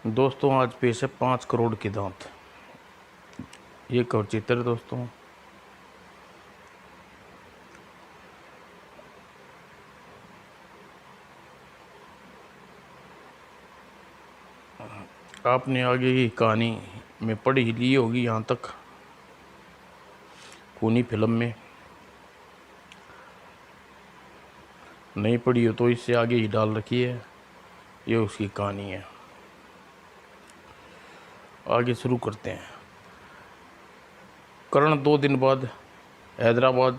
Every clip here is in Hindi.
दोस्तों आज पेश है 5 करोड़ की दांत। ये कवर चित्र दोस्तों। आपने आगे की कहानी में पढ़ ही ली होगी यहाँ तक, खूनी फिल्म में। नहीं पढ़ी हो तो इससे आगे ही डाल रखी है, ये उसकी कहानी है। आगे शुरू करते हैं। करण 2 दिन बाद हैदराबाद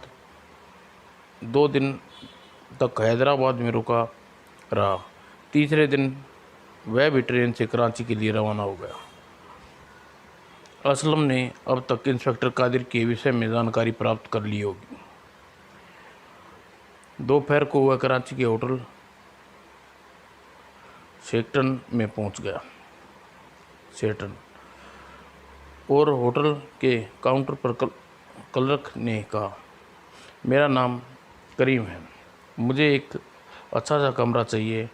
2 दिन तक हैदराबाद में रुका रहा। तीसरे दिन वह भी ट्रेन से कराची के लिए रवाना हो गया। असलम ने अब तक इंस्पेक्टर कादिर के विषय में जानकारी प्राप्त कर ली होगी। दोपहर को वह कराची के होटल शेल्टन में पहुंच गया। शेल्टन और होटल के काउंटर पर क्लर्क ने कहा, मेरा नाम करीम है, मुझे एक अच्छा सा कमरा चाहिए।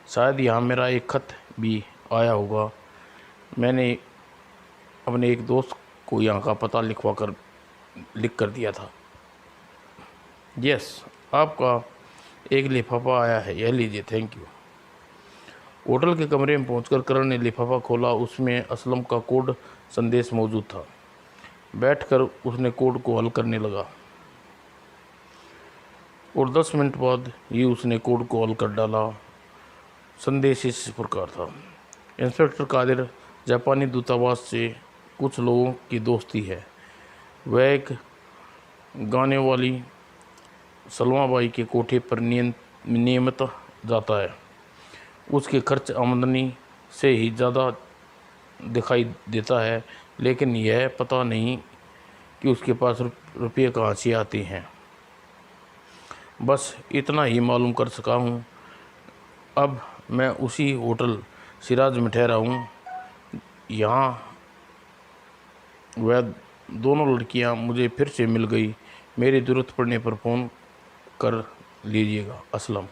शायद यहाँ मेरा एक ख़त भी आया होगा। मैंने अपने एक दोस्त को यहाँ का पता लिख कर दिया था। यस, आपका एक लिफाफा आया है, यह लीजिए, थैंक यू। होटल के कमरे में पहुंचकर करण ने लिफाफा खोला। उसमें असलम का कोड संदेश मौजूद था। बैठकर उसने कोड को हल करने लगा और 10 मिनट बाद ही उसने कोड को हल कर डाला। संदेश इस प्रकार था, इंस्पेक्टर कादिर, जापानी दूतावास से कुछ लोगों की दोस्ती है। वह एक गाने वाली सलमा बाई के कोठे पर नियमित जाता है। उसके खर्च आमदनी से ही ज़्यादा दिखाई देता है, लेकिन यह पता नहीं कि उसके पास रुपये कहाँ से आते हैं। बस इतना ही मालूम कर सका हूँ। अब मैं उसी होटल सिराज में ठहरा हूँ। यहाँ वह दोनों लड़कियाँ मुझे फिर से मिल गई। मेरी ज़रूरत पड़ने पर फ़ोन कर लीजिएगा, असलम।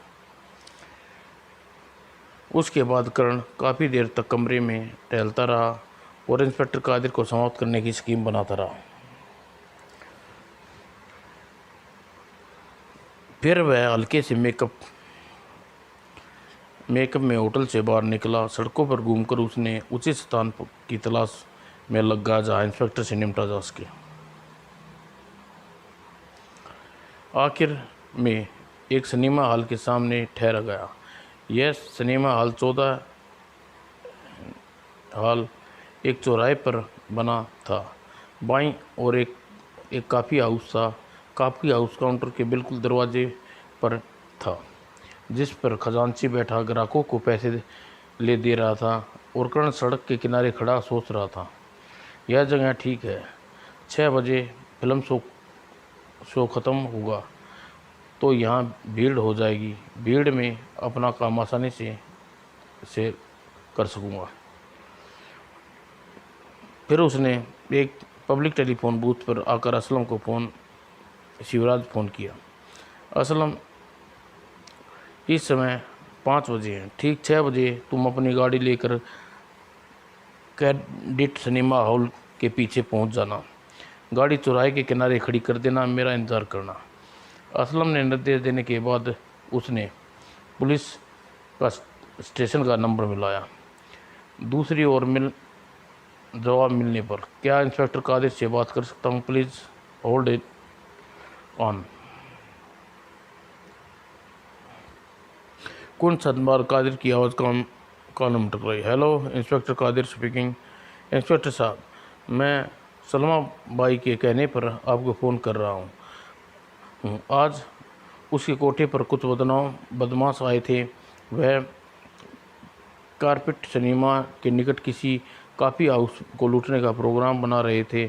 उसके बाद करण काफ़ी देर तक कमरे में टहलता रहा और इंस्पेक्टर कादिर को समाप्त करने की स्कीम बनाता रहा। फिर वह हल्के से मेकअप में होटल से बाहर निकला। सड़कों पर घूमकर उसने उचित स्थान की तलाश में लग गया जहाँ इंस्पेक्टर से निपटा जा सके। आखिर में एक सिनेमा हॉल के सामने ठहर गया। यह सिनेमा हॉल 14 हॉल एक चौराहे पर बना था। बाईं और एक काफ़ी हाउस था। काफ़ी हाउस काउंटर के बिल्कुल दरवाजे पर था, जिस पर खजांची बैठा ग्राहकों को पैसे ले दे रहा था और करण सड़क के किनारे खड़ा सोच रहा था, यह जगह ठीक है। 6 बजे फिल्म शो ख़त्म होगा तो यहाँ भीड़ हो जाएगी। भीड़ में अपना काम आसानी से कर सकूँगा। फिर उसने एक पब्लिक टेलीफोन बूथ पर आकर असलम को शिवराज फ़ोन किया। असलम, इस समय 5 बजे हैं। ठीक 6 बजे तुम अपनी गाड़ी लेकर कैडिट सिनेमा हॉल के पीछे पहुंच जाना। गाड़ी चौराहे के किनारे खड़ी कर देना, मेरा इंतज़ार करना। असलम ने निर्देश देने के बाद उसने पुलिस का स्टेशन का नंबर मिलाया। दूसरी ओर जवाब मिलने पर, क्या इंस्पेक्टर कादिर से बात कर सकता हूँ? Please hold it on. कौन सदमार कादिर की आवाज़ कानों में टकराई। Hello, inspector Kadir speaking. Inspector साहब, मैं सलमा बाई के कहने पर आपको फ़ोन कर रहा हूँ। आज उसके कोठे पर कुछ बदमाश आए थे। वह कारपेट सिनेमा के निकट किसी काफ़ी हाउस को लूटने का प्रोग्राम बना रहे थे।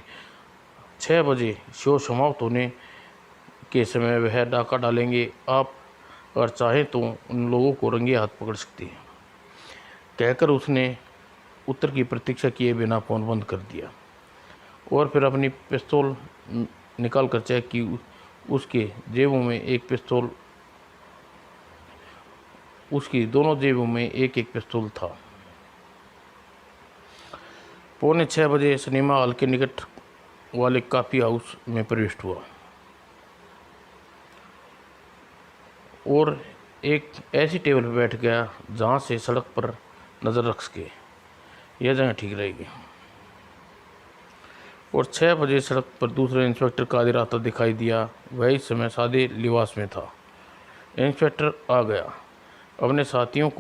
6 बजे शो समाप्त होने के समय वह डाका डालेंगे। आप अगर चाहें तो उन लोगों को रंगे हाथ पकड़ सकती हैं। कहकर उसने उत्तर की प्रतीक्षा किए बिना फ़ोन बंद कर दिया और फिर अपनी पिस्तौल निकाल कर चेक की। उसके जेबों में एक पिस्तौल उसकी दोनों जेबों में एक पिस्तौल था। 5:45 सिनेमा हॉल के निकट वाले कॉफ़ी हाउस में प्रविष्ट हुआ और एक ऐसी टेबल पर बैठ गया जहाँ से सड़क पर नज़र रख सके। यह जगह ठीक रहेगी। और 6 बजे सड़क पर दूसरा इंस्पेक्टर कादिर आता दिखाई दिया। वह इस समय सादे लिबास में था। इंस्पेक्टर आ गया। अपने साथियों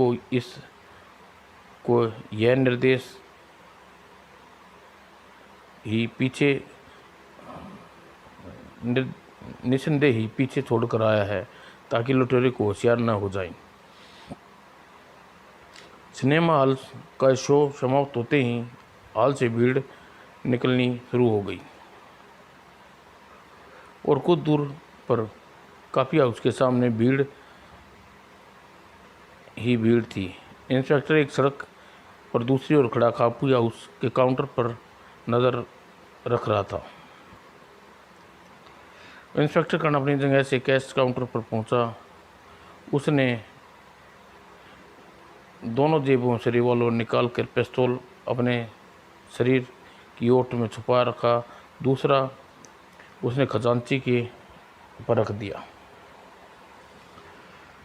को यह निर्देश ही निसंदेह ही पीछे छोड़कर आया है ताकि लुटेरे को होशियार न हो जाए। सिनेमा हॉल का शो समाप्त होते ही हॉल से भीड़ निकलनी शुरू हो गई और कुछ दूर पर कॉफ़ी हाउस के सामने भीड़ ही भीड़ थी। इंस्पेक्टर एक सड़क पर दूसरी ओर खड़ा कॉफ़ी हाउस के काउंटर पर नज़र रख रहा था। इंस्पेक्टर कर्ण अपनी जगह से कैश काउंटर पर पहुंचा। उसने दोनों जेबों से रिवॉल्वर निकाल कर पिस्तौल अपने शरीर की ओट में छुपा रखा। दूसरा उसने खजांची के पर रख दिया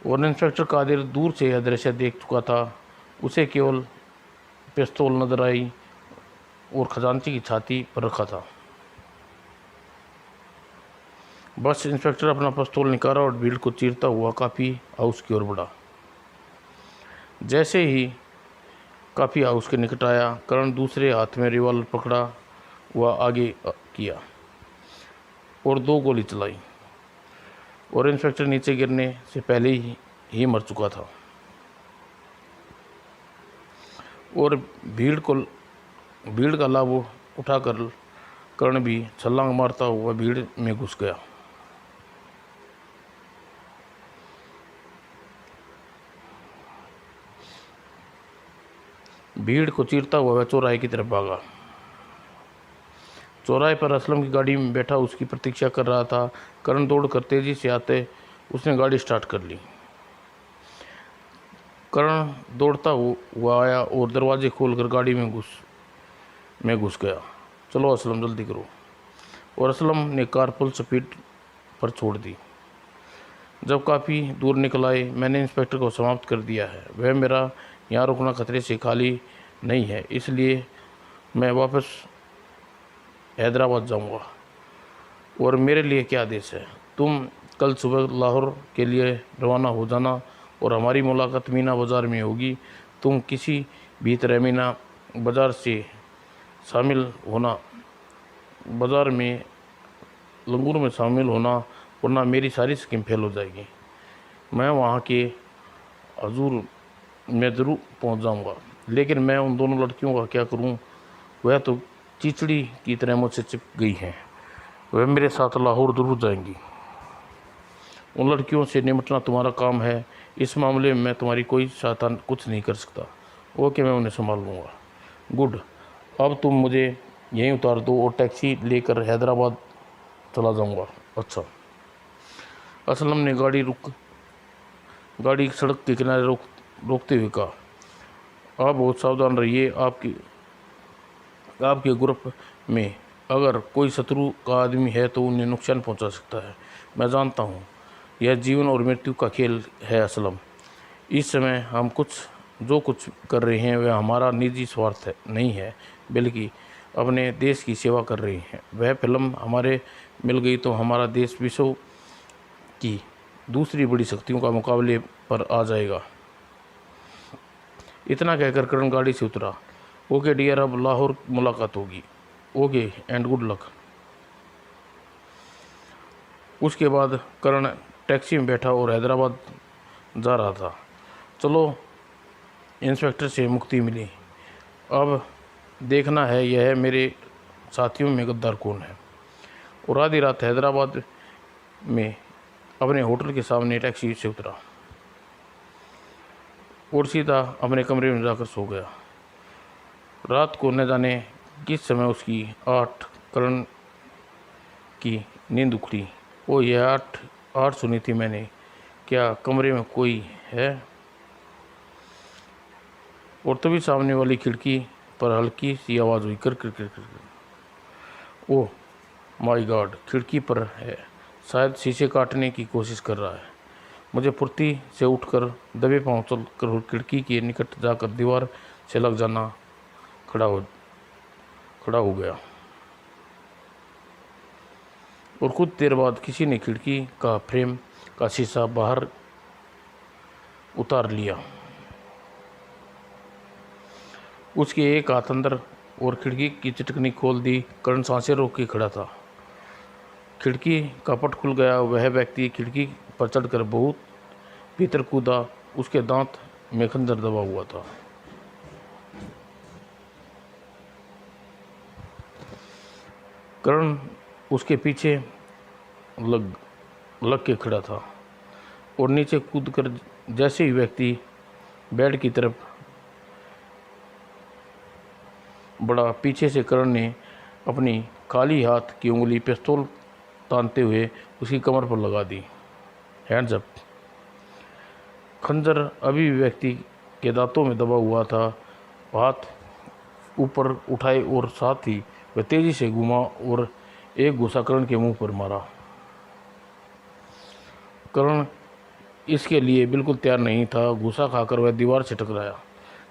और इंस्पेक्टर कादिर दूर से यह दृश्य देख चुका था। उसे केवल पिस्तौल नजर आई और खजांची की छाती पर रखा था। बस इंस्पेक्टर अपना पिस्तौल निकाला और भीड़ को चीरता हुआ कॉफ़ी हाउस की ओर बढ़ा। जैसे ही कॉफ़ी हाउस के निकट आया, करण दूसरे हाथ में रिवॉल्वर पकड़ा हुआ आगे किया और 2 गोली चलाई और इंस्पेक्टर नीचे गिरने से पहले ही मर चुका था। और भीड़ का लाभ उठाकर कर्ण भी छलांग मारता हुआ भीड़ में घुस गया। भीड़ को चीरता हुआ वह चौराहे की तरफ भागा। चौराहे पर असलम की गाड़ी में बैठा उसकी प्रतीक्षा कर रहा था। करण दौड़कर तेजी से आते उसने गाड़ी स्टार्ट कर ली। करण दौड़ता हुआ आया और दरवाजे खोलकर गाड़ी में घुस गया। चलो असलम जल्दी करो। और असलम ने कार फुल स्पीड पर छोड़ दी। जब काफ़ी दूर निकल आए, मैंने इंस्पेक्टर को समाप्त कर दिया है। वह मेरा यहाँ रुकना खतरे से खाली नहीं है, इसलिए मैं वापस हैदराबाद जाऊँगा। और मेरे लिए क्या आदेश है? तुम कल सुबह लाहौर के लिए रवाना हो जाना और हमारी मुलाकात मीना बाज़ार में होगी। तुम किसी भी तरह मीना बाज़ार से शामिल होना, बाज़ार में लंगूर में शामिल होना, वरना मेरी सारी स्कीम फेल हो जाएगी। मैं वहाँ के हजूर में ज़रूर पहुँच जाऊँगा, लेकिन मैं उन दोनों लड़कियों का क्या करूँ? वह तो चिचड़ी की तरह मुझसे चिपक गई हैं। वह मेरे साथ लाहौर ज़रूर जाएंगी। उन लड़कियों से निपटना तुम्हारा काम है। इस मामले में मैं तुम्हारी कोई सहायता कुछ नहीं कर सकता। ओके, मैं उन्हें संभाल लूँगा। गुड, अब तुम मुझे यहीं उतार दो और टैक्सी लेकर हैदराबाद चला जाऊँगा। अच्छा। असलम ने गाड़ी सड़क के किनारे रोकते हुए कहा, आप बहुत सावधान रहिए। आपके ग्रुप में अगर कोई शत्रु का आदमी है तो उन्हें नुकसान पहुंचा सकता है। मैं जानता हूं यह जीवन और मृत्यु का खेल है। असलम, इस समय हम जो कुछ कर रहे हैं वह हमारा निजी स्वार्थ नहीं है, बल्कि अपने देश की सेवा कर रहे हैं। वह फिल्म हमारे मिल गई तो हमारा देश विश्व की दूसरी बड़ी शक्तियों का मुकाबले पर आ जाएगा। इतना कहकर करण गाड़ी से उतरा। ओके डियर, अब लाहौर मुलाकात होगी। Okay and good luck. उसके बाद करण टैक्सी में बैठा और हैदराबाद जा रहा था। चलो, इंस्पेक्टर से मुक्ति मिली। अब देखना है यह मेरे साथियों में गद्दार कौन है। और आधी रात हैदराबाद में अपने होटल के सामने टैक्सी से उतरा और सीधा अपने कमरे में जाकर सो गया। रात को न जाने किस समय उसकी 8 करण की नींद उखड़ी। ओ, यह 8 सुनी थी मैंने। क्या कमरे में कोई है? और तभी सामने वाली खिड़की पर हल्की सी आवाज़ हुई, कर कर कर कर कर। ओह माय गॉड, खिड़की पर है, शायद शीशे काटने की कोशिश कर रहा है। मुझे फुर्ती से उठकर दबे पांव चल कर खिड़की के निकट जाकर दीवार से लग जाना खड़ा हो गया। और कुछ देर बाद किसी ने खिड़की का फ्रेम का शीशा बाहर उतार लिया। उसके एक हाथ अंदर और खिड़की की चिटकनी खोल दी। कर्ण सांसें रोक के खड़ा था। खिड़की का पट खुल गया। वह व्यक्ति खिड़की पर चढ़कर बहुत भीतर कूदा। उसके दांत में खंजर दबा हुआ था। कर्ण उसके पीछे लग के खड़ा था और नीचे कूदकर जैसे ही व्यक्ति बेड की तरफ बढ़ा, पीछे से कर्ण ने अपनी खाली हाथ की उंगली पिस्तौल तानते हुए उसकी कमर पर लगा दी। Hands up. खंजर अभी भी व्यक्ति के दांतों में दबा हुआ था। हाथ ऊपर उठाए और साथ ही वह तेजी से घुमा और एक घूसा कर्ण के मुंह पर मारा। कर्ण इसके लिए बिल्कुल तैयार नहीं था। घूसा खाकर वह दीवार से टकराया।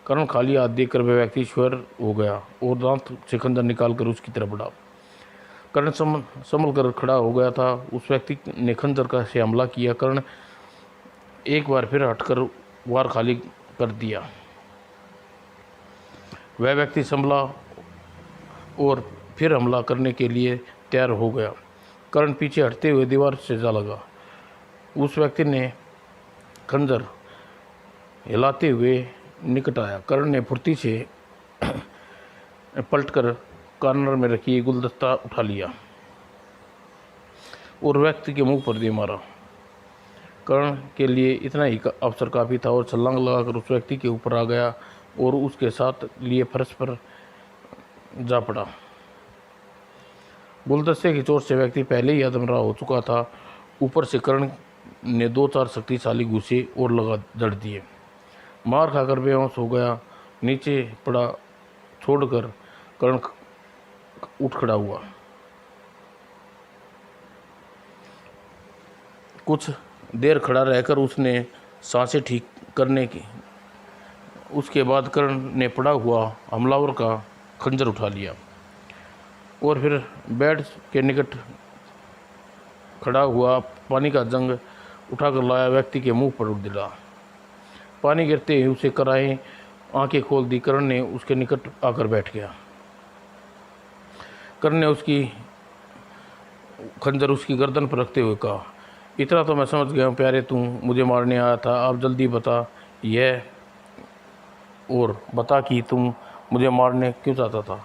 कर्ण खाली हाथ देखकर वह व्यक्ति श्वर हो गया और दांत से खंजर निकालकर उसकी तरफ बढ़ा। कर्ण संभल कर खड़ा हो गया था। उस व्यक्ति ने खंजर का से हमला किया। कर्ण एक बार फिर हटकर वार खाली कर दिया। वह व्यक्ति संभला और फिर हमला करने के लिए तैयार हो गया। कर्ण पीछे हटते हुए दीवार से जा लगा। उस व्यक्ति ने खंजर हिलाते हुए निकट आया। कर्ण ने फुर्ती से पलटकर कॉर्नर में रखी गुलदस्ता उठा लिया और व्यक्ति के मुंह पर दे मारा। कर्ण के लिए इतना ही अवसर काफ़ी था और छलांग लगाकर उस व्यक्ति के ऊपर आ गया और उसके साथ लिए फर्श पर जा पड़ा। गुलदस्ते की चोट से व्यक्ति पहले ही अधमरा हो चुका था। ऊपर से कर्ण ने 2-4 शक्तिशाली घूसे और लगा जड़ दिए। मार खाकर बेहोश हो गया। नीचे पड़ा छोड़कर कर्ण उठ खड़ा हुआ। कुछ देर खड़ा रहकर उसने सांसें ठीक करने की। उसके बाद कर्ण ने पड़ा हुआ हमलावर का खंजर उठा लिया और फिर बेड के निकट खड़ा हुआ पानी का जंग उठाकर लाया व्यक्ति के मुंह पर उड़ दिला। पानी गिरते ही उसे कराए आंखें खोल दी। कर्ण ने उसके निकट आकर बैठ गया। कर्ण ने उसकी खंजर उसकी गर्दन पर रखते हुए कहा, इतना तो मैं समझ गया हूँ प्यारे, तू मुझे मारने आया था। अब जल्दी बता यह और बता कि तुम मुझे मारने क्यों चाहता था।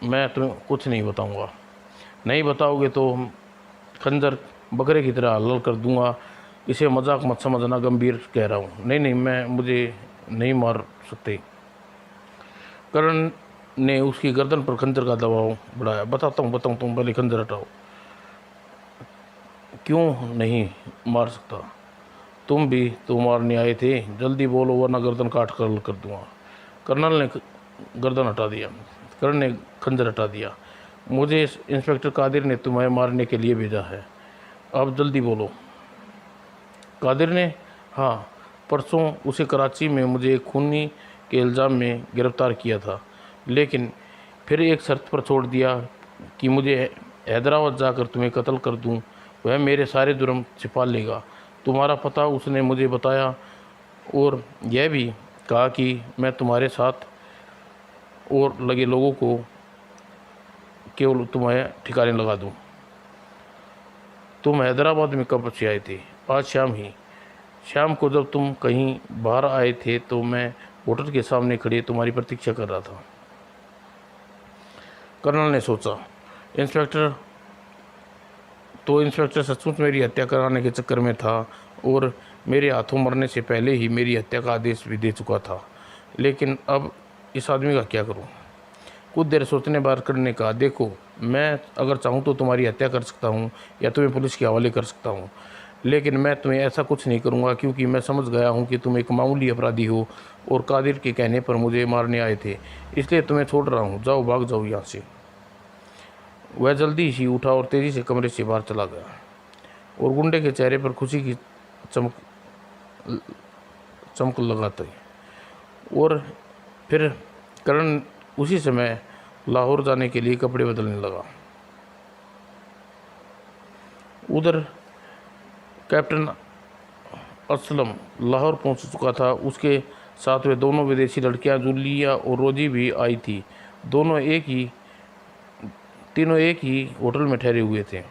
मैं तुम्हें कुछ नहीं बताऊँगा। नहीं बताओगे तो खंजर बकरे की तरह हल कर दूंगा। इसे मजाक मत समझना, गंभीर कह रहा हूँ। नहीं, मुझे नहीं मार सकते। कर्ण ने उसकी गर्दन पर खंजर का दबाव बढ़ाया। बताता हूँ तुम पहले खंजर हटाओ। क्यों नहीं मार सकता? तुम भी तो मारने आए थे। जल्दी बोलो वरना गर्दन काट कर दूंगा। कर्नल ने गर्दन हटा दिया। कर्ण ने खंजर हटा दिया। मुझे इंस्पेक्टर कादिर ने तुम्हें मारने के लिए भेजा है। अब जल्दी बोलो। कादिर ने? हाँ, परसों उसे कराची में मुझे खूनी के इल्ज़ाम में गिरफ़्तार किया था, लेकिन फिर एक शर्त पर छोड़ दिया कि मुझे हैदराबाद जाकर तुम्हें कत्ल कर दूं। वह मेरे सारे जुर्म छिपा लेगा। तुम्हारा पता उसने मुझे बताया और यह भी कहा कि मैं तुम्हारे साथ और लगे लोगों को केवल तुम्हें ठिकाने लगा दूं। तुम हैदराबाद में कब से आए थे? आज शाम ही। शाम को जब तुम कहीं बाहर आए थे तो मैं होटल के सामने खड़े तुम्हारी प्रतीक्षा कर रहा था। कर्नल ने सोचा, इंस्पेक्टर सचमुच मेरी हत्या कराने के चक्कर में था और मेरे हाथों मरने से पहले ही मेरी हत्या का आदेश भी दे चुका था। लेकिन अब इस आदमी का क्या करूं? कुछ देर सोचने बाद कर्ण ने कहा, देखो, मैं अगर चाहूँ तो तुम्हारी हत्या कर सकता हूँ या तुम्हें पुलिस के हवाले कर सकता हूँ, लेकिन मैं तुम्हें ऐसा कुछ नहीं करूँगा, क्योंकि मैं समझ गया हूँ कि तुम एक मामूली अपराधी हो और कादिर के कहने पर मुझे मारने आए थे, इसलिए तुम्हें छोड़ रहा हूँ। जाओ, भाग जाओ यहाँ से। वह जल्दी ही उठा और तेज़ी से कमरे से बाहर चला गया, और गुंडे के चेहरे पर खुशी की चमक चमक लगाते। और फिर करण उसी समय लाहौर जाने के लिए कपड़े बदलने लगा। उधर कैप्टन असलम लाहौर पहुंच चुका था। उसके साथ वे दोनों विदेशी लड़कियां जूलिया और रोजी भी आई थी। तीनों एक ही होटल में ठहरे हुए थे।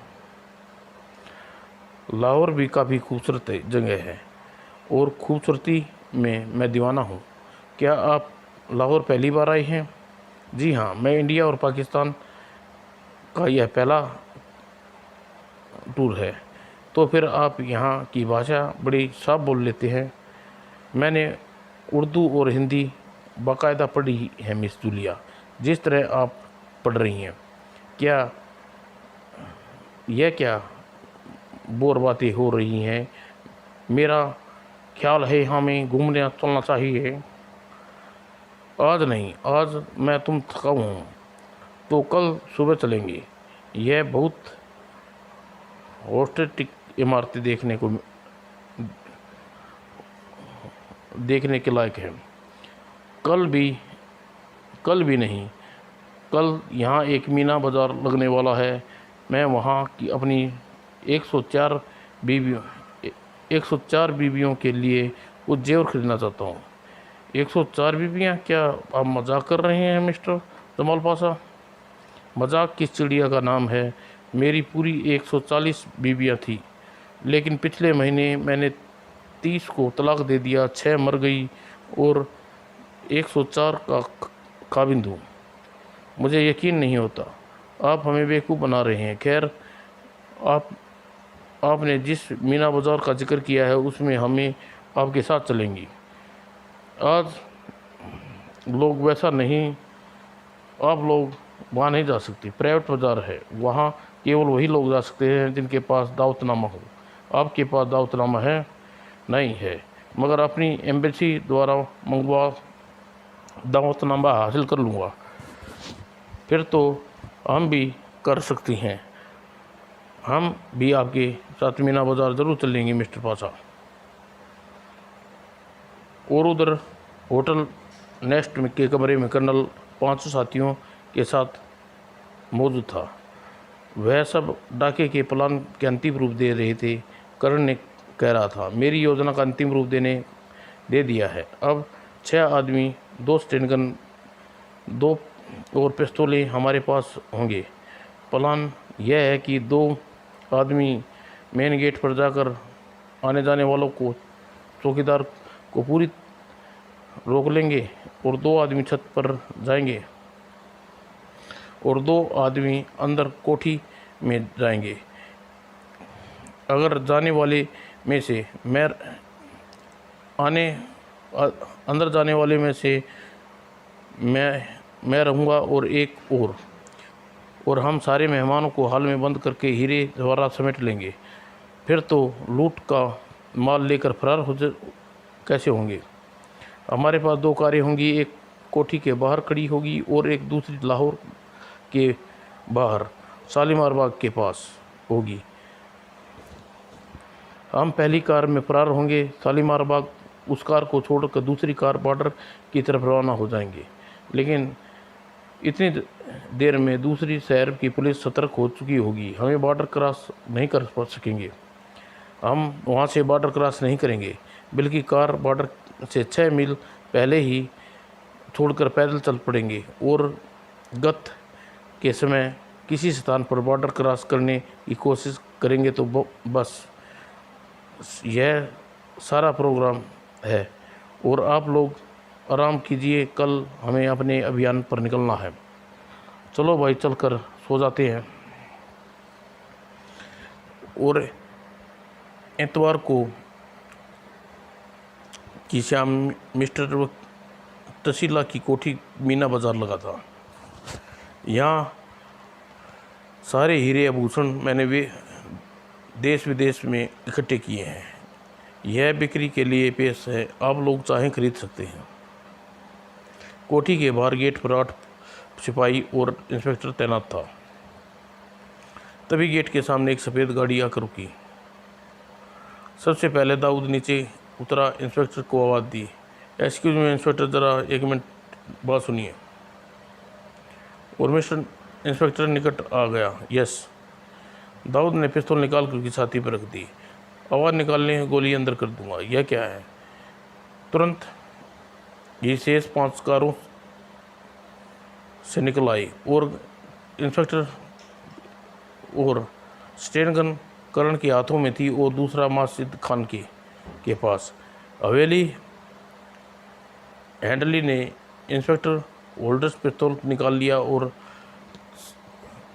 लाहौर भी काफ़ी खूबसूरत जगह है और खूबसूरती में मैं दीवाना हूँ। क्या आप लाहौर पहली बार आए हैं? जी हाँ, मैं इंडिया और पाकिस्तान का यह पहला टूर है। तो फिर आप यहाँ की भाषा बड़ी साफ बोल लेते हैं। मैंने उर्दू और हिंदी बाकायदा पढ़ी है मिस जूलिया, जिस तरह आप पढ़ रही हैं। क्या बोर बातें हो रही हैं? मेरा ख्याल है हमें घूमने चलना चाहिए। आज नहीं, आज मैं तुम थका हूँ, तो कल सुबह चलेंगे। यह बहुत ऑस्टेटिक इमारतें देखने के लायक है। कल भी नहीं, कल यहाँ एक मीना बाज़ार लगने वाला है। मैं वहाँ की अपनी 104 बीवियों के लिए कुछ जेवर खरीदना चाहता हूँ। 104 बीवियाँ? क्या आप मजाक कर रहे हैं मिस्टर जमाल पाशा? मजाक किस चिड़िया का नाम है? मेरी पूरी 140 बीवियाँ थी, लेकिन पिछले महीने मैंने 30 को तलाक दे दिया, 6 मर गई और 104 का खाविंद हूँ। मुझे यकीन नहीं होता। आप हमें बेवकूफ़ बना रहे हैं। खैर, आपने जिस मीना बाज़ार का जिक्र किया है उसमें हमें आपके साथ चलेंगी। आज लोग वैसा नहीं, आप लोग वहाँ नहीं जा सकते। प्राइवेट बाज़ार है, वहाँ केवल वही लोग जा सकते हैं जिनके पास दावतनामा हो। आपके पास दावतनामा है? नहीं है, मगर अपनी एम्बेसी द्वारा मंगवा दावतनामा हासिल कर लूँगा। फिर तो हम भी कर सकती हैं। हम भी आपके साथ मीना बाज़ार ज़रूर चलेंगे मिस्टर पाशा। और उधर होटल नेस्ट के कमरे में कर्नल 5 साथियों के साथ मौजूद था। वह सब डाके के प्लान के अंतिम रूप दे रहे थे। करण ने कह रहा था, मेरी योजना का अंतिम रूप दे दिया है। अब 6 आदमी, 2 स्टेनगन, 2 और पिस्तौलें हमारे पास होंगे। प्लान यह है कि 2 आदमी मेन गेट पर जाकर आने जाने वालों को, चौकीदार को पूरी रोक लेंगे और 2 आदमी छत पर जाएंगे और 2 आदमी अंदर कोठी में जाएंगे। अगर जाने वाले में से अंदर जाने वाले में से मैं रहूँगा और एक और हम सारे मेहमानों को हॉल में बंद करके हीरे जवाहरात समेट लेंगे। फिर तो लूट का माल लेकर फरार कैसे होंगे? हमारे पास 2 कारें होंगी, एक कोठी के बाहर खड़ी होगी और एक दूसरी लाहौर के बाहर शालीमार बाग के पास होगी। हम पहली कार में फरार होंगे, शालीमार बाग उस कार को छोड़कर दूसरी कार बॉर्डर की तरफ रवाना हो जाएंगे। लेकिन इतनी देर में दूसरी शहर की पुलिस सतर्क हो चुकी होगी, हमें बॉर्डर क्रॉस नहीं कर सकेंगे। हम वहाँ से बॉर्डर क्रॉस नहीं करेंगे, बल्कि कार बॉर्डर से 6 मील पहले ही छोड़कर पैदल चल पड़ेंगे और गत के समय किसी स्थान पर बॉर्डर क्रॉस करने की कोशिश करेंगे। तो बस यह सारा प्रोग्राम है और आप लोग आराम कीजिए। कल हमें अपने अभियान पर निकलना है। चलो भाई, चलकर सो जाते हैं। और इतवार को कि शाम मिस्टर तसीला की कोठी मीना बाज़ार लगा था। यहाँ सारे हीरे आभूषण मैंने देश विदेश में इकट्ठे किए हैं। यह बिक्री के लिए पेश है, आप लोग चाहें खरीद सकते हैं। कोठी के बाहर गेट पर 8 सिपाही और इंस्पेक्टर तैनात था। तभी गेट के सामने एक सफ़ेद गाड़ी आकर रुकी। सबसे पहले दाऊद नीचे उतरा, इंस्पेक्टर को आवाज़ दी, एक्सक्यूज मी इंस्पेक्टर, ज़रा 1 मिनट बात सुनिए। और मिस्टर इंस्पेक्टर निकट आ गया। यस। दाऊद ने पिस्तौल निकाल कर उसकी छाती पर रख दी। आवाज़ निकालने गोली अंदर कर दूंगा। यह क्या है? तुरंत ये शेष 5 कारों से निकल आई और इंस्पेक्टर और स्टेन गन करण के हाथों में थी और दूसरा माजिद खान के पास। हवेली हैंडली ने इंस्पेक्टर होल्डर्स पिस्तौल निकाल लिया और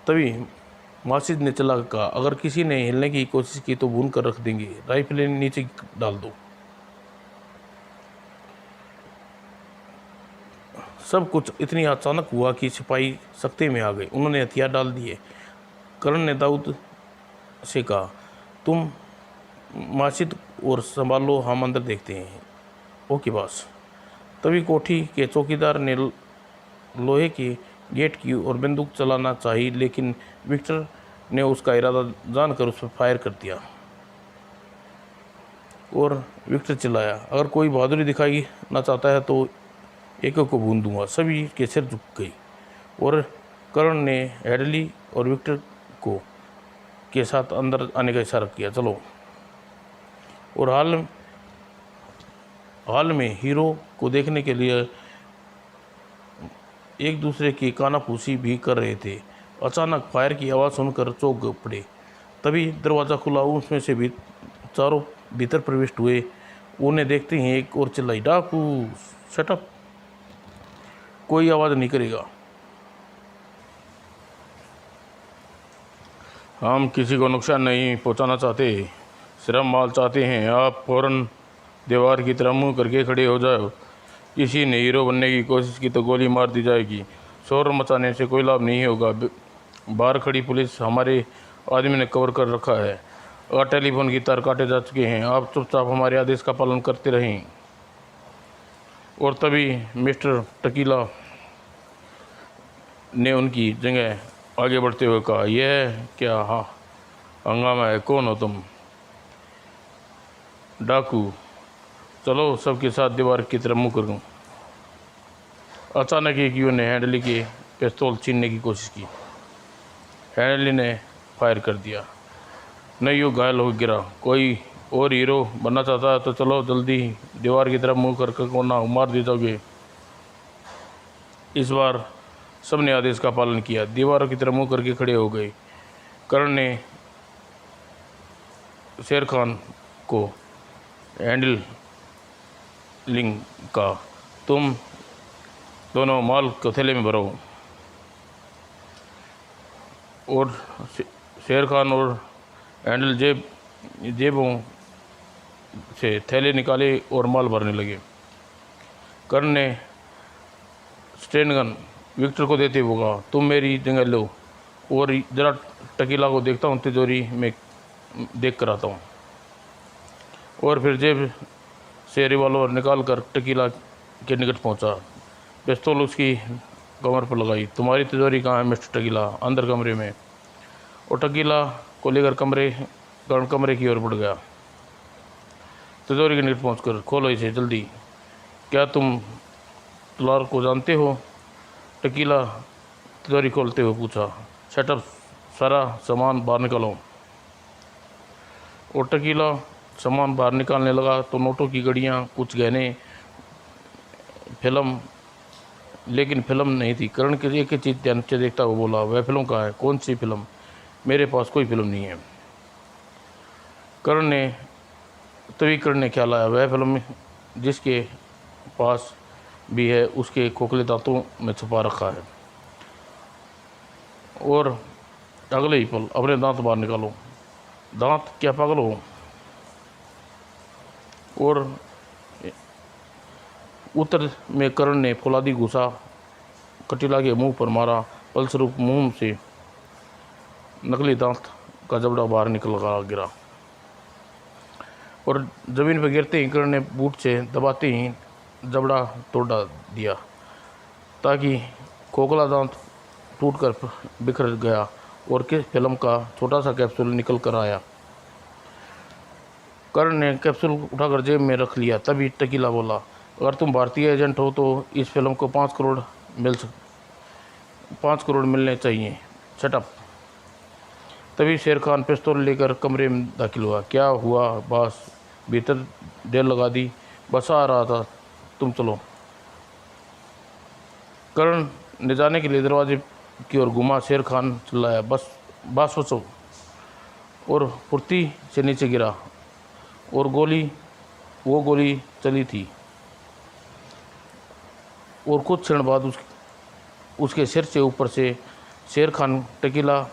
तभी माजिद ने चला कहा, अगर किसी ने हिलने की कोशिश की तो भून कर रख देंगे, राइफलें नीचे डाल दो। सब कुछ इतनी अचानक हुआ कि सिपाही सख्ते में आ गए। उन्होंने हथियार डाल दिए। करण ने दाऊद से कहा, तुम माजिद और संभालो, हम अंदर देखते हैं। Okay boss. तभी कोठी के चौकीदार ने लोहे के गेट की और बंदूक चलाना चाहिए, लेकिन विक्टर ने उसका इरादा जानकर उस पर फायर कर दिया और विक्टर चिल्लाया, अगर कोई बहादुरी दिखाई ना चाहता है तो एक को भून दूंगा। सभी के सिर झुक गई और करण ने हैडली और विक्टर को के साथ अंदर आने का इशारा किया, चलो। और हाल में हीरो को देखने के लिए एक दूसरे की कानाफूसी भी कर रहे थे। अचानक फायर की आवाज़ सुनकर चौंक पड़े। तभी दरवाज़ा खुला, उसमें से भी चारों भीतर प्रविष्ट हुए। उन्हें देखते ही एक और चिल्लाई, डाकू शटअप, कोई आवाज़ नहीं करेगा। हम किसी को नुकसान नहीं पहुंचाना चाहते, सिर्फ माल चाहते हैं। आप फौरन दीवार की तरफ मुँह करके खड़े हो जाओ। किसी ने हीरो बनने की कोशिश की तो गोली मार दी जाएगी। शोर मचाने से कोई लाभ नहीं होगा। बाहर खड़ी पुलिस हमारे आदमी ने कवर कर रखा है और टेलीफोन की तार काटे जा चुके हैं। आप चुपचाप हमारे आदेश का पालन करते रहें। और तभी मिस्टर टकीला ने उनकी जगह आगे बढ़ते हुए कहा, यह क्या हंगामा है? कौन हो तुम? डाकू। चलो सबके साथ दीवार की तरफ मुँह करूँ। अचानक एक युवक ने हैंडली के पिस्तौल छीनने की कोशिश की। हैंडली ने फायर कर दिया। नहीं, युवक घायल हो गिरा। कोई और हीरो बनना चाहता है तो चलो जल्दी दीवार की तरफ मुँह करके कोना मार दी जाओगे। इस बार सबने आदेश का पालन किया, दीवार की तरफ मुँह करके खड़े हो गए। करण ने शेर खान को हैंडलिंग का, तुम दोनों माल को थैले में भरो। और शेर खान और हैंडल जेबों से थैले निकाले और माल भरने लगे। कर्ण ने स्टेन गन विक्टर को देते हुए कहा, तुम मेरी जगह लो और ज़रा टकीला को देखता हूँ, तिजोरी में देख कर आता हूँ। और फिर जेब से रिवॉल्वर निकाल कर टकीला के निकट पहुँचा। पिस्तौल उसकी कमर पर लगाई। तुम्हारी तिजोरी कहाँ है मिस्टर टकीला? अंदर कमरे में। और टकीला को लेकर कमरे की ओर बढ़ गया। तिजोरी के निकट पहुंचकर, खोलो इसे जल्दी। क्या तुम तलवार को जानते हो? टकीला तिजोरी खोलते हुए पूछा। शटअप, सारा सामान बाहर निकालो। और टकीला सामान बाहर निकालने लगा तो नोटों की घड़ियाँ, कुछ गहने, फिल्म, लेकिन फिल्म नहीं थी। करण के एक चीज़ ध्यान से देखता हुआ बोला, वह फिल्म कहाँ है? कौन सी फिल्म? मेरे पास कोई फिल्म नहीं है। तभी करण ने ख्याल आया, वह फिल्म जिसके पास भी है उसके खोखले दांतों में छुपा रखा है। और अगले ही पल अपने दांत बाहर निकालो। दांत? क्या पागल हो? और उत्तर में करण ने फौलादी घुसा कटीला के मुंह पर मारा। फलस्वरूप मुंह से नकली दांत का जबड़ा बाहर निकल गिरा और ज़मीन पर गिरते ही करण ने बूट से दबाते ही जबड़ा तोड़ दिया ताकि खोखला दांत टूटकर बिखर गया और किस फिल्म का छोटा सा कैप्सूल निकल कर आया। करण ने कैप्सूल उठाकर जेब में रख लिया। तभी टकीला बोला, अगर तुम भारतीय एजेंट हो तो इस फिल्म को 5 करोड़ मिलने चाहिए। Shut up. तभी शेर खान पिस्तौल लेकर कमरे में दाखिल हुआ। क्या हुआ बॉस? भीतर देर लगा दी। बस आ रहा था, तुम चलो। करण ने जाने के लिए दरवाजे की ओर घुमा। शेर खान चिल्लाया, बस बात सोचो, और फुर्ती से नीचे गिरा और वो गोली चली थी और कुछ क्षण बाद उसके सिर से ऊपर से शेर खान टकीला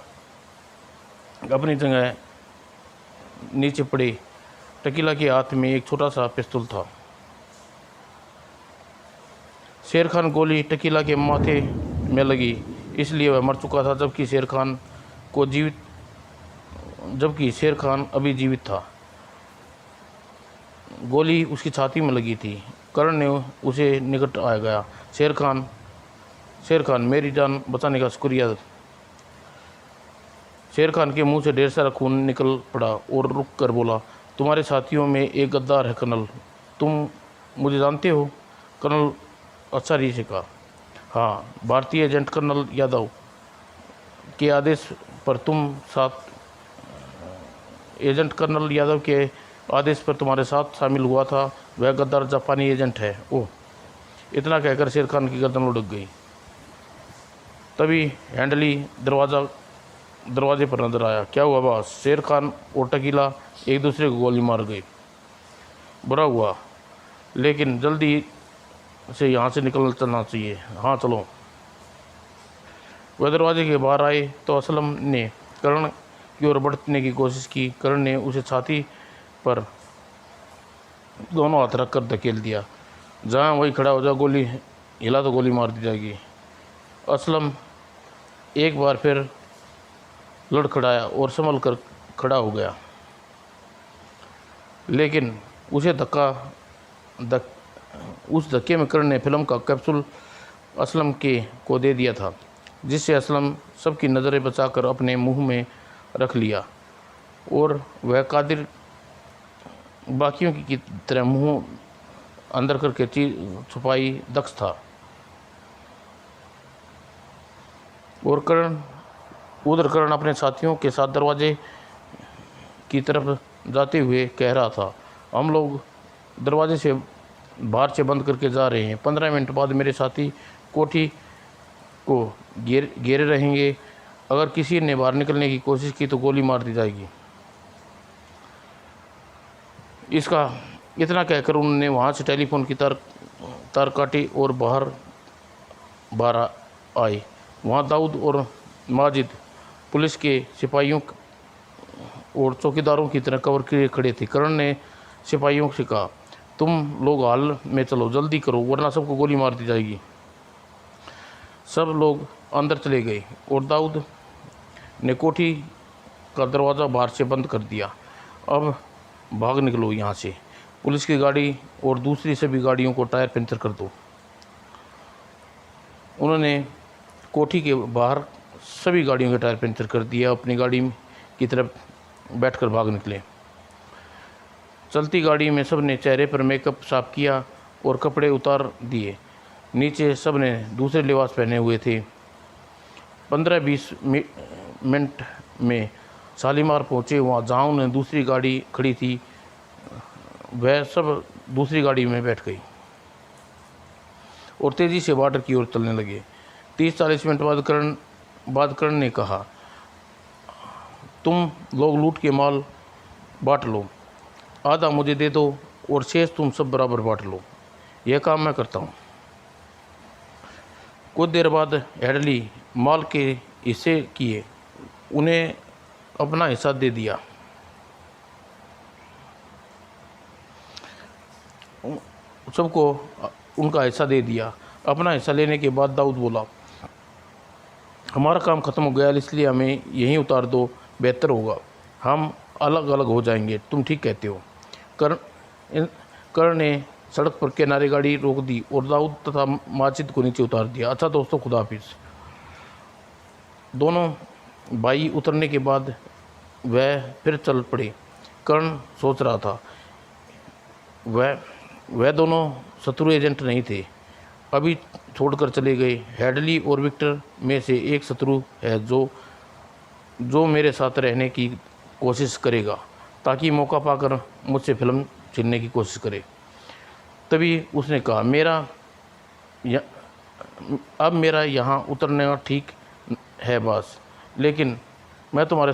अपनी जगह नीचे पड़े। टकीला के हाथ में एक छोटा सा पिस्तौल था। शेर खान गोली टकीला के माथे में लगी, इसलिए वह मर चुका था, जबकि शेर खान अभी जीवित था। गोली उसकी छाती में लगी थी। करण ने उसे निकट आ गया। शेर खान, मेरी जान बचाने का शुक्रिया। शेर खान के मुंह से ढेर सारा खून निकल पड़ा और रुक कर बोला, तुम्हारे साथियों में एक गद्दार है कर्नल। तुम मुझे जानते हो? कर्नल आश्चर्य से कहा, हाँ, भारतीय एजेंट कर्नल यादव के आदेश पर तुम्हारे साथ शामिल हुआ था। वह गद्दार जापानी एजेंट है। ओह। इतना कहकर शेर खान की गर्दन लुढ़क गई। तभी हैंडली दरवाजे पर नजर आया। क्या हुआ बॉस? शेर खान और टकीला एक दूसरे को गोली मार गए। बुरा हुआ, लेकिन जल्दी से यहाँ से चलना चाहिए। हाँ चलो। वह दरवाजे के बाहर आए तो असलम ने करण की ओर बढ़ने की कोशिश की। करण ने उसे छाती पर दोनों हाथ रखकर धकेल दिया। जहाँ वही खड़ा हो जा, गोली हिला तो गोली मार दी जाएगी। असलम एक बार फिर लड़खड़ाया और संभल कर खड़ा हो गया, लेकिन उस धक्के में करण ने फिल्म का कैप्सूल असलम को दे दिया था, जिससे असलम सबकी नज़रें बचाकर अपने मुंह में रख लिया और वह कादिर बाकियों की तरह मुंह अंदर करके चीज छुपाई दक्ष था। और करण अपने साथियों के साथ दरवाजे की तरफ जाते हुए कह रहा था, हम लोग दरवाजे से बाहर से बंद करके जा रहे हैं। 15 मिनट बाद मेरे साथी कोठी को घेरे रहेंगे। अगर किसी ने बाहर निकलने की कोशिश की तो गोली मार दी जाएगी। इतना कहकर उन्होंने वहाँ से टेलीफोन की तार काटी और बाहर आए। वहाँ दाऊद और माजिद पुलिस के सिपाहियों और चौकीदारों की तरह कवर किए खड़े थे। करण ने सिपाहियों से कहा, तुम लोग हाल में चलो, जल्दी करो, वरना सबको गोली मार दी जाएगी। सब लोग अंदर चले गए और दाऊद ने कोठी का दरवाज़ा बाहर से बंद कर दिया। अब भाग निकलो यहाँ से। पुलिस की गाड़ी और दूसरी सभी गाड़ियों को टायर पंचर कर दो। उन्होंने कोठी के बाहर सभी गाड़ियों के टायर पंचर कर दिया। अपनी गाड़ी की तरफ बैठकर भाग निकले। चलती गाड़ी में सब ने चेहरे पर मेकअप साफ किया और कपड़े उतार दिए। नीचे सब ने दूसरे लिबास पहने हुए थे। 15-20 मिनट में शालीमार पहुँचे। वहाँ जहाँ उन्हें दूसरी गाड़ी खड़ी थी, वह सब दूसरी गाड़ी में बैठ गई और तेज़ी से बॉर्डर की ओर चलने लगे। 30-40 मिनट बाद करण ने कहा, तुम लोग लूट के माल बांट लो, आधा मुझे दे दो और शेष तुम सब बराबर बांट लो। यह काम मैं करता हूँ। कुछ देर बाद हेडली माल के हिस्से किए, उन्हें अपना हिस्सा दे दिया। सबको उनका हिस्सा दे दिया। अपना हिस्सा लेने के बाद दाऊद बोला, हमारा काम ख़त्म हो गया, इसलिए हमें यहीं उतार दो, बेहतर होगा। हम अलग अलग हो जाएंगे। तुम ठीक कहते हो। कर्ण ने सड़क पर किनारे गाड़ी रोक दी और दाऊद तथा माजिद को नीचे उतार दिया। अच्छा दोस्तों, खुदा हाफिज़। दोनों भाई उतरने के बाद वह फिर चल पड़े। कर्ण सोच रहा था, वह दोनों शत्रु एजेंट नहीं थे, अभी छोड़कर चले गए। हेडली और विक्टर में से एक शत्रु है जो मेरे साथ रहने की कोशिश करेगा ताकि मौका पाकर मुझसे फिल्म छीनने की कोशिश करे। तभी उसने कहा, अब मेरा यहाँ उतरना ठीक है बॉस, लेकिन मैं तुम्हारे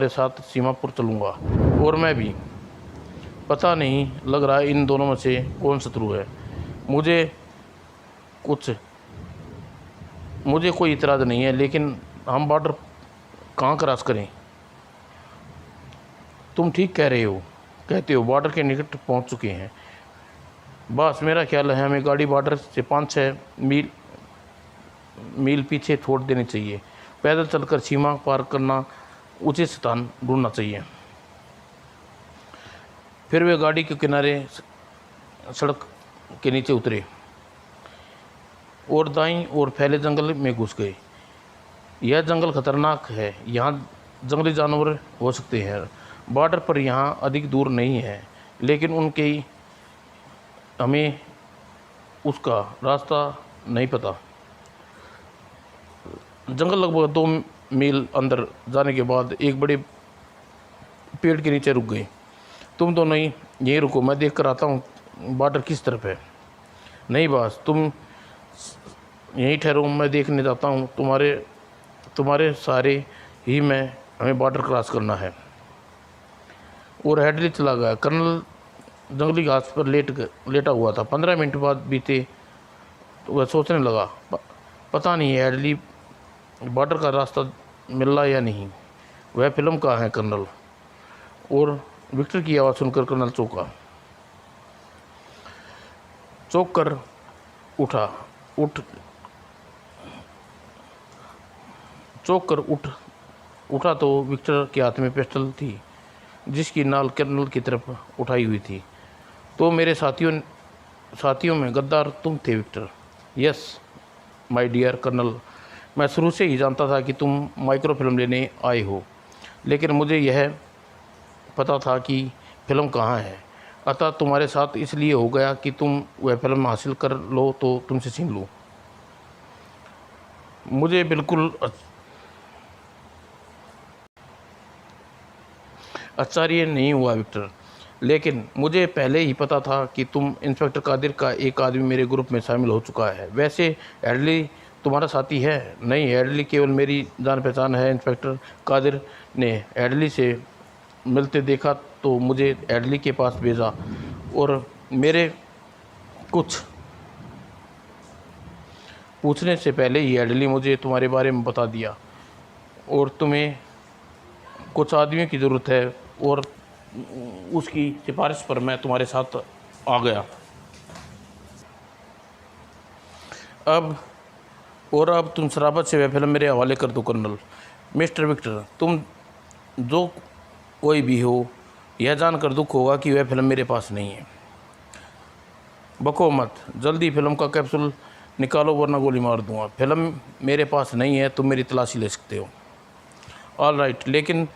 साथ सीमा पर चलूँगा। और मैं भी। पता नहीं लग रहा इन दोनों में से कौन शत्रु है। मुझे कोई इतराज़ नहीं है, लेकिन हम बॉर्डर कहाँ क्रॉस करें? तुम ठीक कहते हो, बॉर्डर के निकट पहुँच चुके हैं बस। मेरा ख्याल है हमें गाड़ी बॉर्डर से 5-6 मील पीछे छोड़ देनी चाहिए। पैदल चलकर सीमा पार करना, उचित स्थान ढूंढना चाहिए। फिर वे गाड़ी के किनारे सड़क के नीचे उतरे और दाईं ओर फैले जंगल में घुस गए। यह जंगल खतरनाक है, यहाँ जंगली जानवर हो सकते हैं। बॉर्डर पर यहाँ अधिक दूर नहीं है, लेकिन हमें उसका रास्ता नहीं पता। जंगल लगभग 2 मील अंदर जाने के बाद एक बड़े पेड़ के नीचे रुक गए। तुम दोनों ही यहीं रुको, मैं देख कर आता हूँ बॉर्डर किस तरफ है। नहीं बॉस, तुम यहीं ठहरो, मैं देखने जाता हूँ। तुम्हारे सारे ही हमें बॉर्डर क्रॉस करना है। और हेडली चला गया। कर्नल जंगली घास पर लेटा हुआ था। 15 मिनट बाद बीते तो वह सोचने लगा, पता नहीं हेडली बॉर्डर का रास्ता मिल रहा या नहीं। वह फिल्म कहाँ है कर्नल? और विक्टर की आवाज़ सुनकर कर्नल चौंक कर उठा तो विक्टर के हाथ में पिस्टल थी, जिसकी नाल कर्नल की तरफ उठाई हुई थी। तो मेरे साथियों में गद्दार तुम थे Victor. Yes my dear colonel, मैं शुरू से ही जानता था कि तुम माइक्रो फिल्म लेने आए हो, लेकिन मुझे यह पता था कि फिल्म कहाँ है। अतः तुम्हारे साथ इसलिए हो गया कि तुम वह फिल्म हासिल कर लो तो तुमसे छीन लूँ। मुझे बिल्कुल आश्चर्य नहीं हुआ विक्टर, लेकिन मुझे पहले ही पता था कि तुम इंस्पेक्टर कादिर का एक आदमी मेरे ग्रुप में शामिल हो चुका है। वैसे हेडली तुम्हारा साथी है? नहीं, हेडली केवल मेरी जान पहचान है। इंस्पेक्टर कादिर ने हेडली से मिलते देखा तो मुझे हेडली के पास भेजा और मेरे कुछ पूछने से पहले ही हेडली मुझे तुम्हारे बारे में बता दिया और तुम्हें कुछ आदमियों की ज़रूरत है और उसकी सिफारिश पर मैं तुम्हारे साथ आ गया। अब तुम शराबत से वह फिल्म मेरे हवाले कर दो कर्नल। मिस्टर विक्टर, तुम जो कोई भी हो, यह जानकर दुख होगा कि वह फिल्म मेरे पास नहीं है। बको मत, जल्दी फिल्म का कैप्सूल निकालो वरना गोली मार दूंगा। फिल्म मेरे पास नहीं है, तुम मेरी तलाशी ले सकते हो। ऑल राइट, लेकिन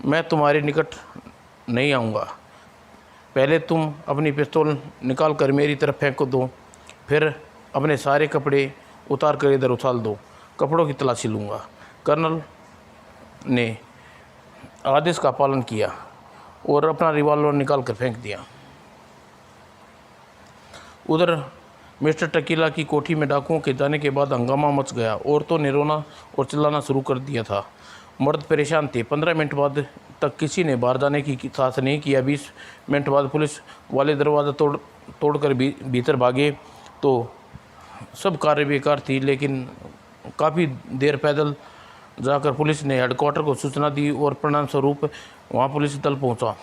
मैं तुम्हारे निकट नहीं आऊँगा। पहले तुम अपनी पिस्तौल निकाल कर मेरी तरफ फेंक दो, फिर अपने सारे कपड़े उतार कर इधर उछाल दो। कपड़ों की तलाशी लूँगा। कर्नल ने आदेश का पालन किया और अपना रिवॉल्वर निकाल कर फेंक दिया। उधर मिस्टर टकीला की कोठी में डाकुओं के जाने के बाद हंगामा मच गया। औरतों ने रोना और चिल्लाना शुरू कर दिया था। मर्द परेशान थे। 15 मिनट बाद तक किसी ने बाहर जाने की साहस नहीं किया। 20 मिनट बाद पुलिस वाले दरवाज़ा तोड़कर भीतर भागे तो सब कार्य बेकार थी, लेकिन काफ़ी देर पैदल जाकर पुलिस ने हेडक्वार्टर को सूचना दी और परिणाम स्वरूप वहाँ पुलिस दल पहुँचा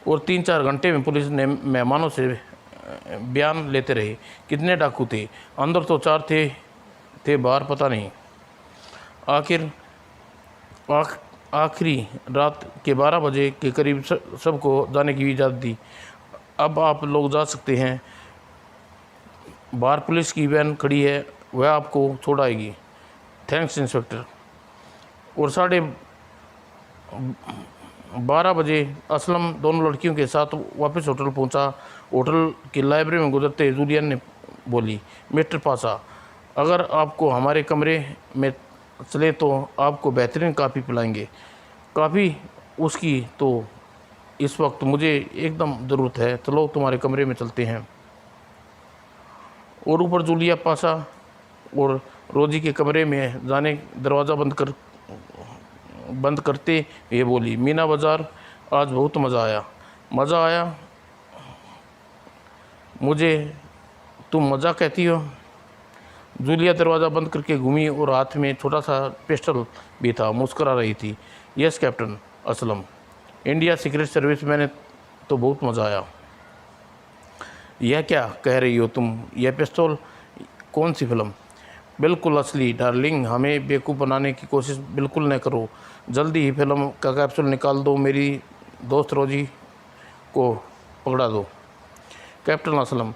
और 3-4 घंटे में पुलिस ने मेहमानों से बयान लेते रहे। कितने डाकू थे? अंदर तो 4 थे बाहर पता नहीं। आखिरी रात के 12 बजे के करीब सबको जाने की इजाज़त दी। अब आप लोग जा सकते हैं। बाहर पुलिस की वैन खड़ी है, वह आपको छोड़ आएगी। Thanks inspector. और 12:30 बजे असलम दोनों लड़कियों के साथ वापस होटल पहुंचा। होटल की लाइब्रेरी में गुजरते जूलियन ने बोली, मिस्टर पासा, अगर आपको हमारे कमरे में चले तो आपको बेहतरीन काफ़ी पिलाएंगे। काफ़ी उसकी तो इस वक्त मुझे एकदम ज़रूरत है। चलो तुम्हारे कमरे में चलते हैं। और ऊपर जूलिया पासा और रोजी के कमरे में जाने दरवाज़ा बंद करते हुए बोली, मीना बाज़ार, आज बहुत मज़ा आया। मुझे तुम मज़ा कहती हो? जूलिया दरवाज़ा बंद करके घूमी और हाथ में छोटा सा पिस्टल भी था। मुस्करा रही थी। Yes captain Aslam, India secret service, मैंने तो बहुत मज़ा आया। यह क्या कह रही हो तुम? यह पिस्तौल? कौन सी फिल्म? बिल्कुल असली डार्लिंग, हमें बेवकूफ़ बनाने की कोशिश बिल्कुल न करो। जल्दी ही फिल्म का कैप्सूल निकाल दो। मेरी दोस्त रोजी को पकड़ा दो। कैप्टन असलम,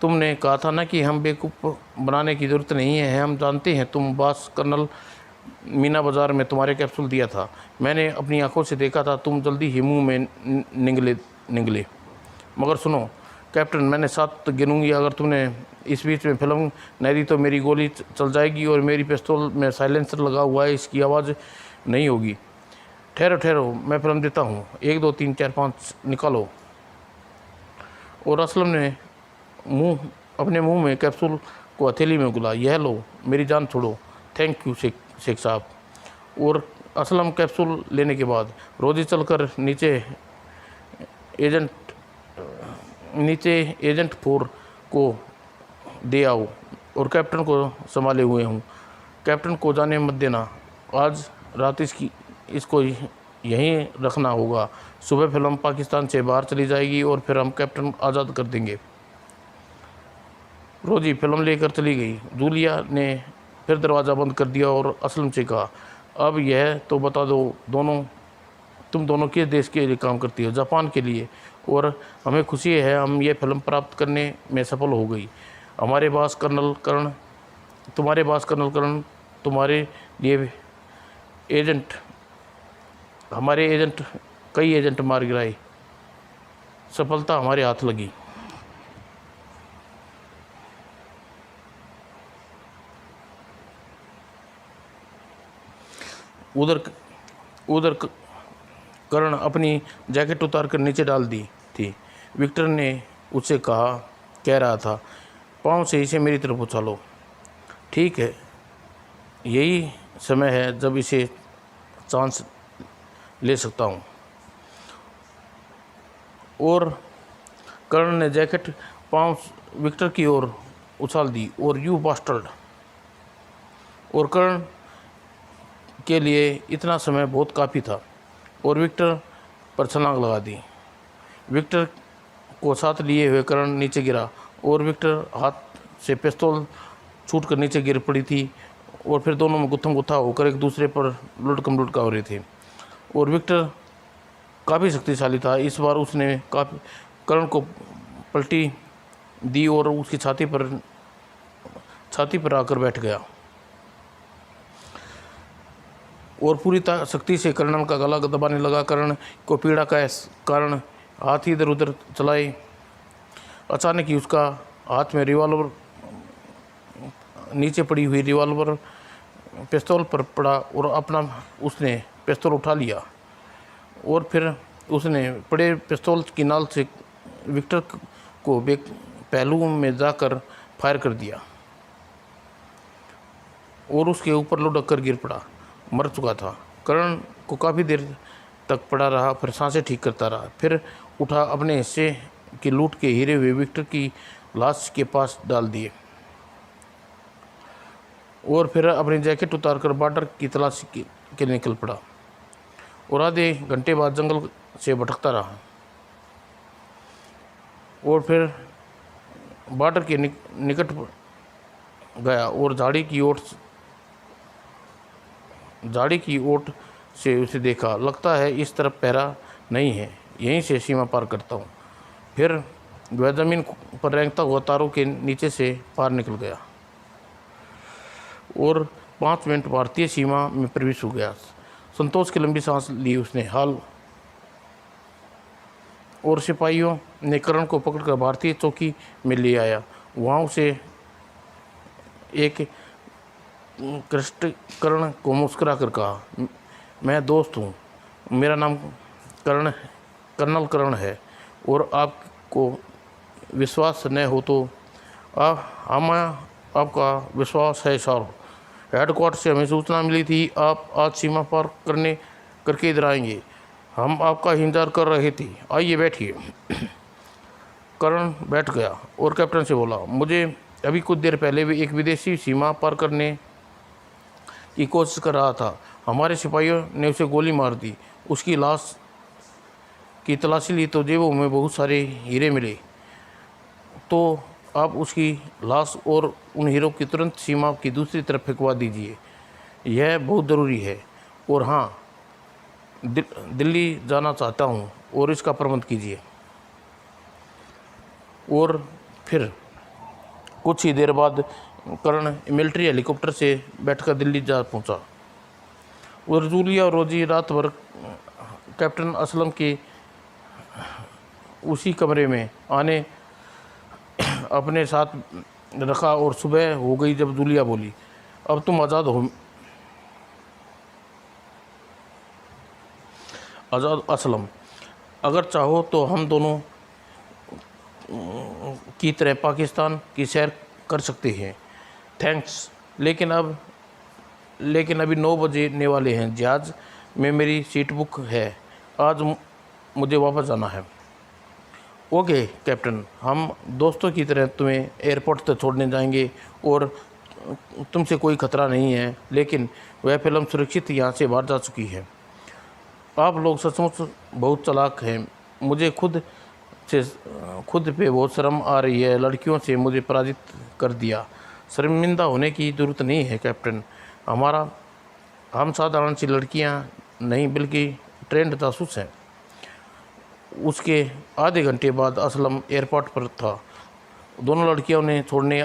तुमने कहा था ना कि हम बेवकूफ़ बनाने की ज़रूरत नहीं है। हम जानते हैं तुम बॉस कर्नल मीना बाज़ार में तुम्हारे कैप्सूल दिया था। मैंने अपनी आंखों से देखा था। तुम जल्दी ही मुंह में निगले। मगर सुनो कैप्टन, मैंने 7 गिनूंगी। अगर तुमने इस बीच में फिल्म नहीं दी तो मेरी गोली चल जाएगी और मेरी पिस्तौल में साइलेंसर लगा हुआ है, इसकी आवाज़ नहीं होगी। ठहरो, मैं फिल्म देता हूँ। 1 2 3 4 5 निकालो। और असलम ने अपने मुंह में कैप्सूल को हथेली में गुला। यह लो, मेरी जान छोड़ो। थैंक यू शेख साहब। और असलम कैप्सूल लेने के बाद रोजी चलकर नीचे एजेंट 4 को दे आओ और कैप्टन को संभाले हुए हूँ। कैप्टन को जाने मत देना। आज रात इसको यहीं रखना होगा। सुबह फिल्म पाकिस्तान से बाहर चली जाएगी और फिर हम कैप्टन आज़ाद कर देंगे। रोजी फिल्म लेकर चली गई। जूलिया ने फिर दरवाज़ा बंद कर दिया और असलम से कहा, अब यह तो बता दो तुम दोनों किस देश के लिए काम करती हो? जापान के लिए। और हमें खुशी है हम ये फिल्म प्राप्त करने में सफल हो गई। तुम्हारे बॉस कर्नल कर्ण तुम्हारे लिए हमारे एजेंट कई एजेंट मार गिराए। सफलता हमारे हाथ लगी। उधर कर्ण अपनी जैकेट उतार कर नीचे डाल दी थी। विक्टर ने उससे कह रहा था, पाँव से इसे मेरी तरफ उछालो। ठीक है, यही समय है जब इसे चांस ले सकता हूँ। और कर्ण ने जैकेट पाँव विक्टर की ओर उछाल दी और यू बास्टर्ड। और कर्ण के लिए इतना समय बहुत काफ़ी था और विक्टर पर छलांग लगा दी। विक्टर को साथ लिए हुए कर्ण नीचे गिरा और विक्टर हाथ से पिस्तौल छूटकर नीचे गिर पड़ी थी और फिर दोनों में गुत्थम गुत्था होकर एक दूसरे पर लुढ़का हो रहे थे। और विक्टर काफ़ी शक्तिशाली था। इस बार उसने कर्ण को पलटी दी और उसकी छाती पर आकर बैठ गया और पूरी शक्ति से कर्ण का गला दबाने लगा। कर्ण को पीड़ा का कारण हाथ इधर उधर चलाए। अचानक ही उसका हाथ में रिवॉल्वर, नीचे पड़ी हुई रिवॉल्वर पिस्तौल पर पड़ा और उसने पिस्तौल उठा लिया और फिर उसने पड़े पिस्तौल की नाल से विक्टर को पहलू में जाकर फायर कर दिया और उसके ऊपर लुढ़क कर गिर पड़ा। मर चुका था। कर्ण को काफ़ी देर तक पड़ा रहा, फिर सांसें ठीक करता रहा, फिर उठा, अपने हिस्से की लूट के हीरे हुए विक्टर की लाश के पास डाल दिए और फिर अपनी जैकेट उतारकर बॉर्डर की तलाशी के लिए निकल पड़ा और आधे घंटे बाद जंगल से भटकता रहा और फिर बॉर्डर के निकट गया और झाड़ी की ओट से उसे देखा। लगता है इस तरफ पहरा नहीं है, यहीं से सीमा पार करता हूँ। फिर वह ज़मीन पर रेंगता हुआ तारों के नीचे से पार निकल गया और 5 मिनट भारतीय सीमा में प्रवेश हो गया। संतोष की लंबी सांस ली उसने। हाल और सिपाहियों ने करण को पकड़कर भारतीय चौकी में ले आया। वहाँ उसे एक करण को मुस्कुरा कर कहा, मैं दोस्त हूँ, मेरा नाम कर्नल करण है, और आपको विश्वास न हो तो हमें आपका विश्वास है सर। हेडक्वार्टर से हमें सूचना मिली थी आप आज सीमा पार करके इधर आएंगे। हम आपका इंतजार कर रहे थे। आइए बैठिए। करण बैठ गया और कैप्टन से बोला, मुझे अभी कुछ देर पहले भी एक विदेशी सीमा पार करने की कोशिश कर रहा था। हमारे सिपाहियों ने उसे गोली मार दी। उसकी लाश की तलाशी ली तो जेबों में बहुत सारे हीरे मिले। तो आप उसकी लाश और उन हीरों की तुरंत सीमा की दूसरी तरफ फेंकवा दीजिए, यह बहुत ज़रूरी है। और हाँ, दिल्ली जाना चाहता हूँ और इसका प्रबंध कीजिए। और फिर कुछ ही देर बाद करण मिलिट्री हेलीकॉप्टर से बैठकर दिल्ली जा पहुँचा। और जूलिया और रोजी रात भर कैप्टन असलम के उसी कमरे में आने अपने साथ रखा और सुबह हो गई जब जूलिया बोली, अब तुम आज़ाद हो असलम। अगर चाहो तो हम दोनों की तरह पाकिस्तान की सैर कर सकते हैं। थैंक्स, लेकिन अभी 9 बजने वाले हैं। जहाज़ में मेरी सीट बुक है। आज मुझे वापस जाना है। ओके कैप्टन, हम दोस्तों की तरह तुम्हें एयरपोर्ट तक छोड़ने जाएंगे और तुमसे कोई खतरा नहीं है। लेकिन वह फिल्म सुरक्षित यहाँ से बाहर जा चुकी है। आप लोग सचमुच बहुत चालाक हैं। मुझे खुद पे बहुत शर्म आ रही है। लड़कियों से मुझे पराजित कर दिया। शर्मिंदा होने की ज़रूरत नहीं है कैप्टन। हम साधारण सी लड़कियां नहीं बल्कि ट्रेंड जासूस हैं। उसके आधे घंटे बाद असलम एयरपोर्ट पर था। दोनों लड़कियों ने छोड़ने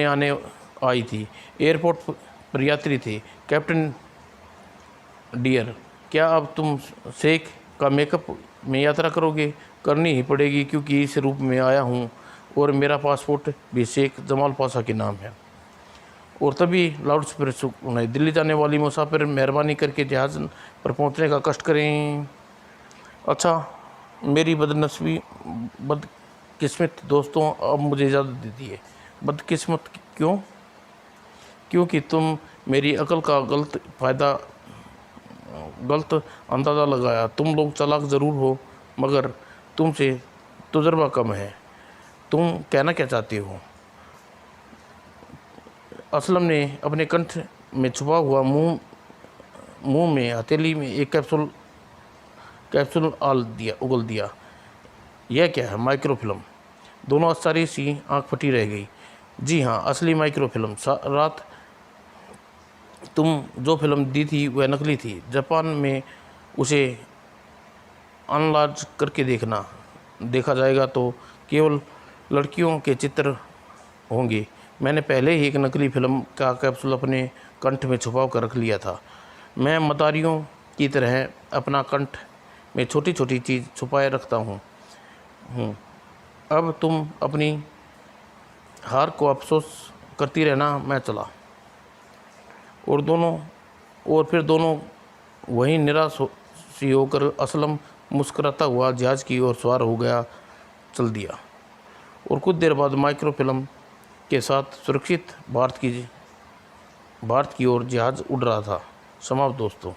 आने आई थी। एयरपोर्ट पर यात्री थे। कैप्टन डियर, क्या अब तुम शेख का मेकअप में यात्रा करोगे? करनी ही पड़ेगी क्योंकि इस रूप में आया हूँ और मेरा पासपोर्ट भी शेख जमाल पाशा के नाम है। और तभी लाउड स्पीकर सुनाई, दिल्ली जाने वाली मुसाफिर मेहरबानी करके जहाज़ पर पहुँचने का कष्ट करें। अच्छा, मेरी बदकिस्मत दोस्तों, अब मुझे इजाज़त दीजिए। बदकिस्मत क्यों? क्योंकि तुम मेरी अकल का गलत अंदाज़ा लगाया। तुम लोग चालाक ज़रूर हो मगर तुमसे तजुर्बा कम है। तुम कहना क्या चाहते हो? असलम ने अपने कंठ में छुपा हुआ मुंह में हथेली में एक कैप्सूल उगल दिया। यह क्या है? माइक्रोफिल्म। दोनों आश्चर्य सी आंख फटी रह गई। जी हाँ, असली माइक्रोफिल्म। रात तुम जो फिल्म दी थी वह नकली थी। जापान में उसे अनलार्ज करके देखा जाएगा तो केवल लड़कियों के चित्र होंगे। मैंने पहले ही एक नकली फिल्म का कैप्सूल अपने कंठ में छुपा कर रख लिया था। मैं मदारियों की तरह अपना कंठ में छोटी छोटी चीज़ छुपाए रखता हूँ। अब तुम अपनी हार को अफसोस करती रहना। मैं चला। और फिर दोनों वहीं निराश सी होकर असलम मुस्कुराता हुआ जहाज़ की ओर सवार हो गया चल दिया। और कुछ देर बाद माइक्रोफिल्म के साथ सुरक्षित भारत की ओर जहाज़ उड़ रहा था। समाप्त दोस्तों।